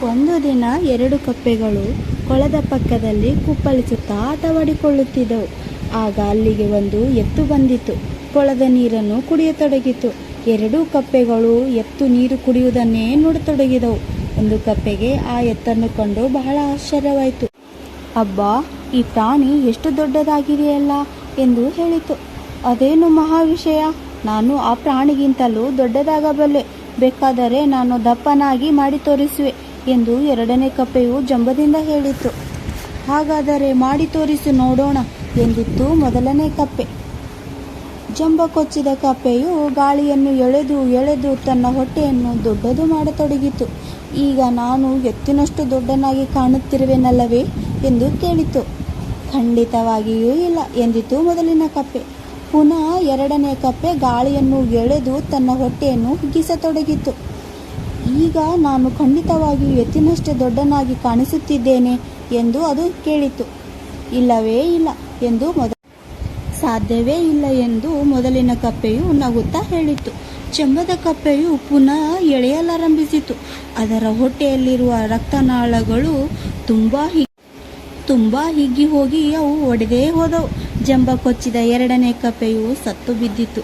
ಒಂದು ದಿನ ಎರಡು ಕಪ್ಪೆಗಳು ಕೊಳದ ಪಕ್ಕದಲ್ಲಿ ಕುಪ್ಪಳಿಸುತ್ತಾ ಆಟವಾಡಿಕೊಳ್ಳುತ್ತಿದ್ದವು. ಆಗ ಅಲ್ಲಿಗೆ ಒಂದು ಎತ್ತು ಬಂದಿತು. ಕೊಳದ ನೀರನ್ನು ಕುಡಿಯತೊಡಗಿತು. ಎರಡೂ ಕಪ್ಪೆಗಳು ಎತ್ತು ನೀರು ಕುಡಿಯುವುದನ್ನೇ ನೋಡತೊಡಗಿದವು. ಒಂದು ಕಪ್ಪೆಗೆ ಆ ಎತ್ತನ್ನು ಕಂಡು ಬಹಳ ಆಶ್ಚರ್ಯವಾಯಿತು. ಅಬ್ಬಾ, ಈ ಪ್ರಾಣಿ ಎಷ್ಟು ದೊಡ್ಡದಾಗಿದೆಯಲ್ಲ ಎಂದು ಹೇಳಿತು. ಅದೇನು ಮಹಾ ವಿಷಯ, ನಾನು ಆ ಪ್ರಾಣಿಗಿಂತಲೂ ದೊಡ್ಡದಾಗಬಲ್ಲೆ. ಬೇಕಾದರೆ ನಾನು ದಪ್ಪನಾಗಿ ಮಾಡಿ ತೋರಿಸುವೆ ಎಂದು ಎರಡನೇ ಕಪ್ಪೆಯು ಜಂಬದಿಂದ ಹೇಳಿತು. ಹಾಗಾದರೆ ಮಾಡಿ ತೋರಿಸು ನೋಡೋಣ ಎಂದಿತ್ತು ಮೊದಲನೇ ಕಪ್ಪೆ. ಜಂಬ ಕೊಚ್ಚಿದ ಕಪ್ಪೆಯು ಗಾಳಿಯನ್ನು ಎಳೆದು ಎಳೆದು ತನ್ನ ಹೊಟ್ಟೆಯನ್ನು ದೊಡ್ಡದು ಮಾಡತೊಡಗಿತು. ಈಗ ನಾನು ಎತ್ತಿನಷ್ಟು ದೊಡ್ಡನಾಗಿ ಕಾಣುತ್ತಿರುವೆನಲ್ಲವೇ ಎಂದು ಕೇಳಿತು. ಖಂಡಿತವಾಗಿಯೂ ಇಲ್ಲ ಎಂದಿತು ಮೊದಲಿನ ಕಪ್ಪೆ. ಪುನಃ ಎರಡನೇ ಕಪ್ಪೆ ಗಾಳಿಯನ್ನು ಎಳೆದು ತನ್ನ ಹೊಟ್ಟೆಯನ್ನು ಹಿಗ್ಗಿಸತೊಡಗಿತು. ಈಗ ನಾನು ಖಂಡಿತವಾಗಿಯೂ ಎತ್ತಿನಷ್ಟೇ ದೊಡ್ಡನಾಗಿ ಕಾಣಿಸುತ್ತಿದ್ದೇನೆ ಎಂದು ಅದು ಕೇಳಿತು. ಇಲ್ಲವೇ ಇಲ್ಲ ಎಂದು ಸಾಧ್ಯವೇ ಇಲ್ಲ ಎಂದು ಮೊದಲಿನ ಕಪ್ಪೆಯು ನಗುತ್ತಾ ಹೇಳಿತು. ಜಂಬದ ಕಪ್ಪೆಯು ಪುನಃ ಎಳೆಯಲಾರಂಭಿಸಿತು. ಅದರ ಹೊಟ್ಟೆಯಲ್ಲಿರುವ ರಕ್ತನಾಳಗಳು ತುಂಬಾ ಹಿಗ್ಗಿ ಹೋಗಿ ಅವು ಒಡೆದೇ ಹೋದವು. ಜಂಬ ಕೊಚ್ಚಿದ ಎರಡನೇ ಕಪ್ಪೆಯು ಸತ್ತು ಬಿದ್ದಿತು.